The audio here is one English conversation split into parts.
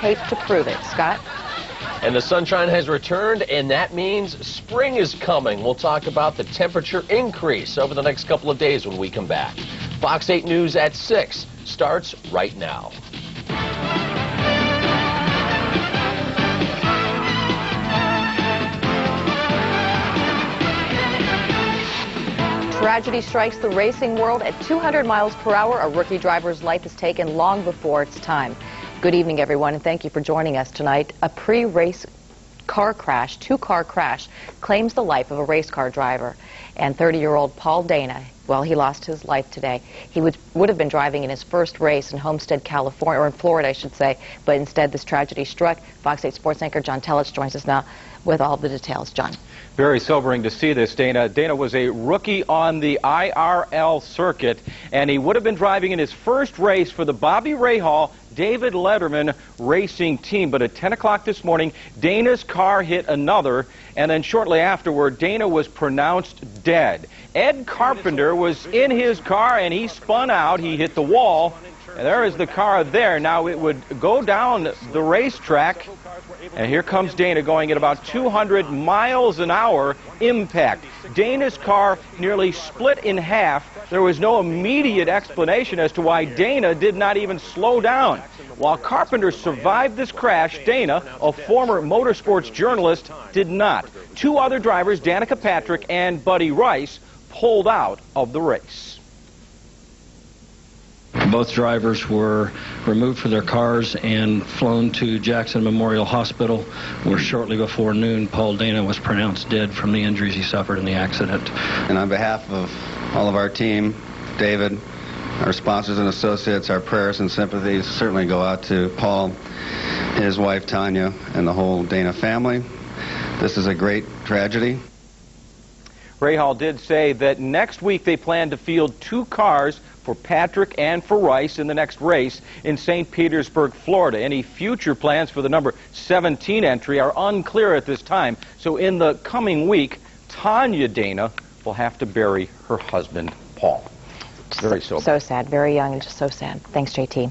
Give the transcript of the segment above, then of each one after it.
tape to prove it. Scott? And the sunshine has returned, and that means spring is coming. We'll talk about the temperature increase over the next couple of days when we come back. Fox 8 News at 6 starts right now. Tragedy strikes the racing world at 200 miles per hour. A rookie driver's life is taken long before its time. Good evening, everyone, and thank you for joining us tonight. A pre-race car crash, two-car crash, claims the life of a race car driver. And 30-year-old Paul Dana, well, he lost his life today. He would have been driving in his first race in Homestead, California, or in Florida, I should say, but instead this tragedy struck. Fox 8 sports anchor John Tellich joins us now with all the details. John. Very sobering to see this, Dana. Dana was a rookie on the IRL circuit, and he would have been driving in his first race for the Bobby Rahal David Letterman racing team. But at 10 o'clock this morning, Dana's car hit another, and then shortly afterward, Dana was pronounced dead. Ed Carpenter was in his car, and he spun out. He hit the wall. And there is the car there. Now it would go down the racetrack, and here comes Dana going at about 200 miles an hour. Impact. Dana's car nearly split in half. There was no immediate explanation as to why Dana did not even slow down. While Carpenter survived this crash, Dana, a former motorsports journalist, did not. Two other drivers, Danica Patrick and Buddy Rice, pulled out of the race. Both drivers were removed from their cars and flown to Jackson Memorial Hospital, where shortly before noon, Paul Dana was pronounced dead from the injuries he suffered in the accident. And on behalf of all of our team, David, our sponsors and associates, our prayers and sympathies certainly go out to Paul, his wife Tanya, and the whole Dana family. This is a great tragedy. Rahal did say that next week they plan to field two cars for Patrick and for Rice in the next race in St. Petersburg, Florida. Any future plans for the number 17 entry are unclear at this time. So in the coming week, Tanya Dana will have to bury her husband, Paul. Very sober. So sad, very young and just so sad. Thanks, JT.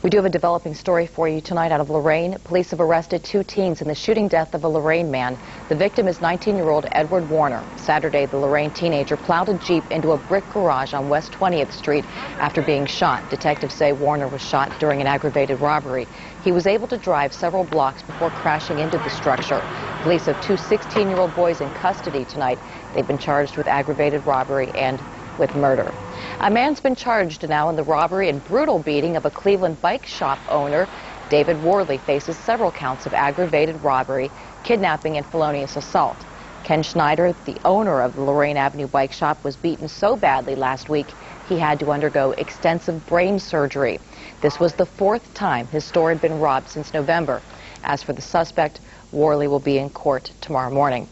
We do have a developing story for you tonight out of Lorain. Police have arrested two teens in the shooting death of a Lorain man. The victim is 19-year-old Edward Warner. Saturday, the Lorain teenager plowed a Jeep into a brick garage on West 20th Street after being shot. Detectives say Warner was shot during an aggravated robbery. He was able to drive several blocks before crashing into the structure. Police have two 16-year-old boys in custody tonight. They've been charged with aggravated robbery and with murder. A man's been charged now in the robbery and brutal beating of a Cleveland bike shop owner. David Worley faces several counts of aggravated robbery, kidnapping, and felonious assault. Ken Schneider, the owner of the Lorain Avenue bike shop, was beaten so badly last week he had to undergo extensive brain surgery. This was the fourth time his store had been robbed since November. As for the suspect, Worley will be in court tomorrow morning.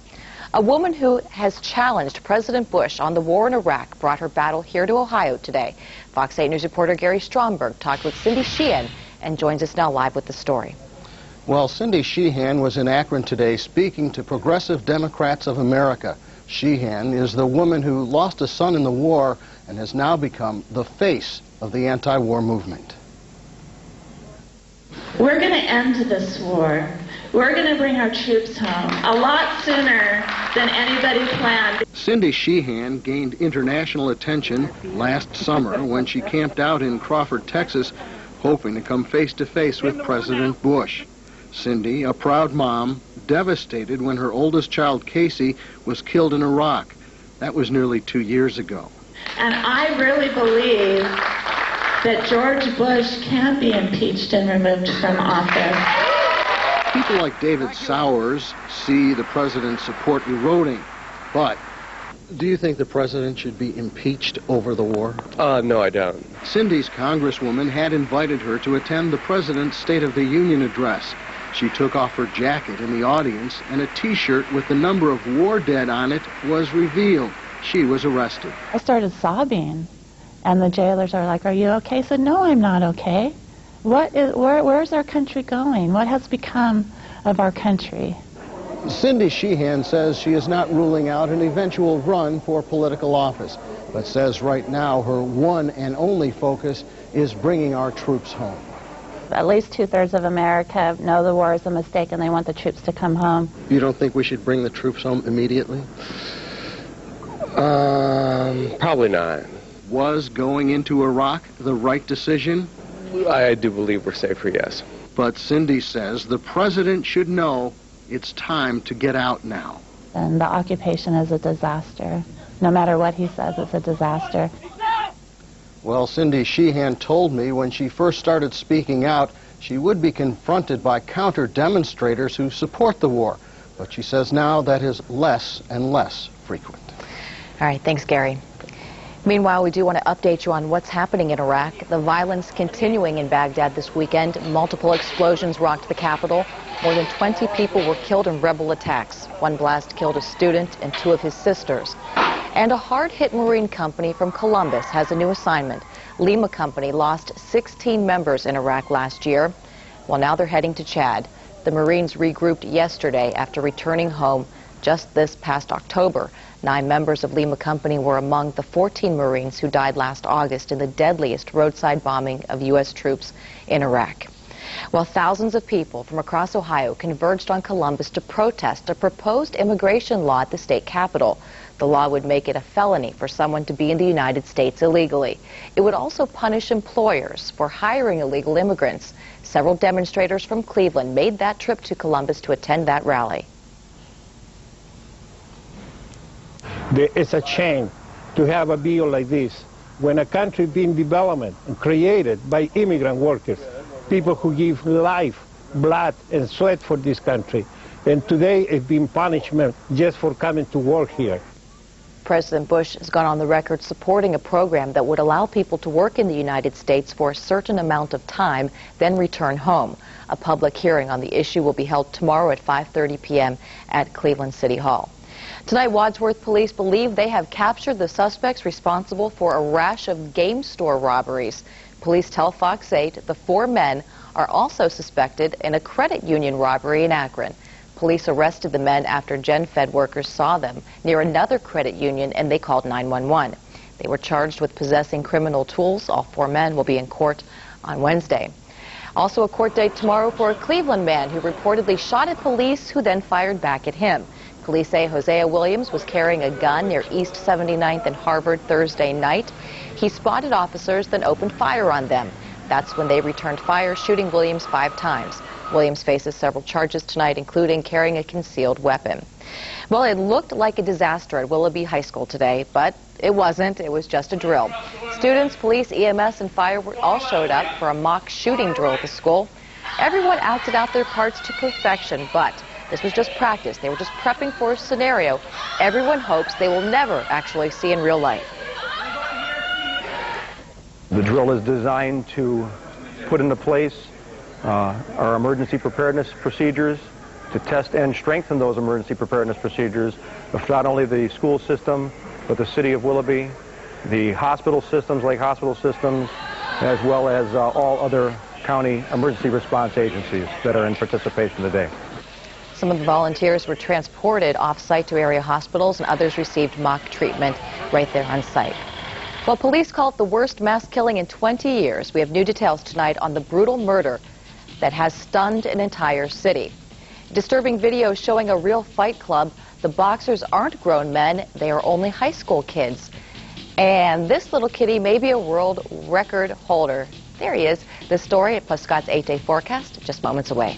A woman who has challenged President Bush on the war in Iraq brought her battle here to Ohio today. Fox 8 News reporter Gary Stromberg talked with Cindy Sheehan and joins us now live with the story. Well, Cindy Sheehan was in Akron today speaking to Progressive Democrats of America. Sheehan is the woman who lost a son in the war and has now become the face of the anti-war movement. We're going to end this war. We're going to bring our troops home a lot sooner than anybody planned. Cindy Sheehan gained international attention last summer when she camped out in Crawford, Texas, hoping to come face-to-face with President Bush. Cindy, a proud mom, devastated when her oldest child, Casey, was killed in Iraq. That was nearly 2 years ago. And I really believe that George Bush can be impeached and removed from office. People like David Sowers see the president's support eroding. But do you think the president should be impeached over the war? No, I don't. Cindy's congresswoman had invited her to attend the president's State of the Union address. She took off her jacket in the audience, and a T-shirt with the number of war dead on it was revealed. She was arrested. I started sobbing, and the jailers are like, "Are you okay?" I said, "No, I'm not okay. Where's our country going? What has become of our country?" Cindy Sheehan says she is not ruling out an eventual run for political office, but says right now her one and only focus is bringing our troops home. At least 2/3 of America know the war is a mistake and they want the troops to come home. You don't think we should bring the troops home immediately? Probably not. Was going into Iraq the right decision? I do believe we're safer, yes. But Cindy says the president should know it's time to get out now. And the occupation is a disaster. No matter what he says, it's a disaster. Well, Cindy Sheehan told me when she first started speaking out, she would be confronted by counter-demonstrators who support the war. But she says now that is less and less frequent. All right, thanks, Gary. Meanwhile, we do want to update you on what's happening in Iraq. The violence continuing in Baghdad this weekend. Multiple explosions rocked the capital. More than 20 people were killed in rebel attacks. One blast killed a student and 2 of his sisters. And a hard-hit Marine company from Columbus has a new assignment. Lima Company lost 16 members in Iraq last year. Well, now they're heading to Chad. The Marines regrouped yesterday after returning home just this past October. 9 members of Lima Company were among the 14 Marines who died last August in the deadliest roadside bombing of U.S. troops in Iraq. Well, thousands of people from across Ohio converged on Columbus to protest a proposed immigration law at the state capitol. The law would make it a felony for someone to be in the United States illegally. It would also punish employers for hiring illegal immigrants. Several demonstrators from Cleveland made that trip to Columbus to attend that rally. It's a shame to have a bill like this when a country being developed and created by immigrant workers, people who give life, blood, and sweat for this country. And today it's been punishment just for coming to work here. President Bush has gone on the record supporting a program that would allow people to work in the United States for a certain amount of time, then return home. A public hearing on the issue will be held tomorrow at 5:30 p.m. at Cleveland City Hall. Tonight, Wadsworth police believe they have captured the suspects responsible for a rash of game store robberies. Police tell Fox 8 the 4 men are also suspected in a credit union robbery in Akron. Police arrested the men after GenFed workers saw them near another credit union and they called 911. They were charged with possessing criminal tools. All 4 men will be in court on Wednesday. Also a court date tomorrow for a Cleveland man who reportedly shot at police who then fired back at him. Police say Hosea Williams was carrying a gun near East 79th and Harvard Thursday night. He spotted officers, then opened fire on them. That's when they returned fire, shooting Williams 5 times. Williams faces several charges tonight, including carrying a concealed weapon. Well, it looked like a disaster at Willoughby High School today, but it wasn't. It was just a drill. Students, police, EMS, and fire all showed up for a mock shooting drill at the school. Everyone acted out their parts to perfection, but this was just practice. They were just prepping for a scenario everyone hopes they will never actually see in real life. The drill is designed to put into place our emergency preparedness procedures, to test and strengthen those emergency preparedness procedures of not only the school system, but the city of Willoughby, the hospital systems, like hospital systems, as well as all other county emergency response agencies that are in participation today. Some of the volunteers were transported off-site to area hospitals, and others received mock treatment right there on site. Well, police call it the worst mass killing in 20 years. We have new details tonight on the brutal murder that has stunned an entire city. Disturbing video showing a real fight club. The boxers aren't grown men, they are only high school kids. And this little kitty may be a world record holder. There he is. The story plus Scott's 8-day forecast just moments away.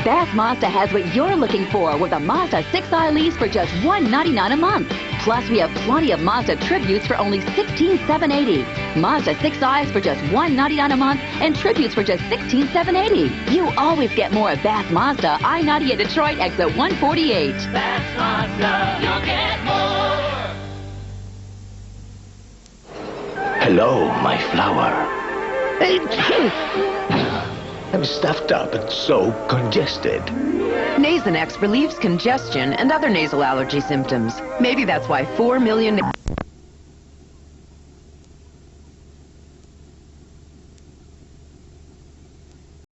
Bass Mazda has what you're looking for with a Mazda 6i lease for just $199 a month. Plus, we have plenty of Mazda tributes for only $16,780. Mazda 6i's for just $199 a month and tributes for just $16,780. You always get more at Bass Mazda, I-90 at Detroit, exit 148. Bass Mazda, you'll get more. Hello, my flower. I'm stuffed up and so congested. Nasonex relieves congestion and other nasal allergy symptoms. Maybe that's why 4 million...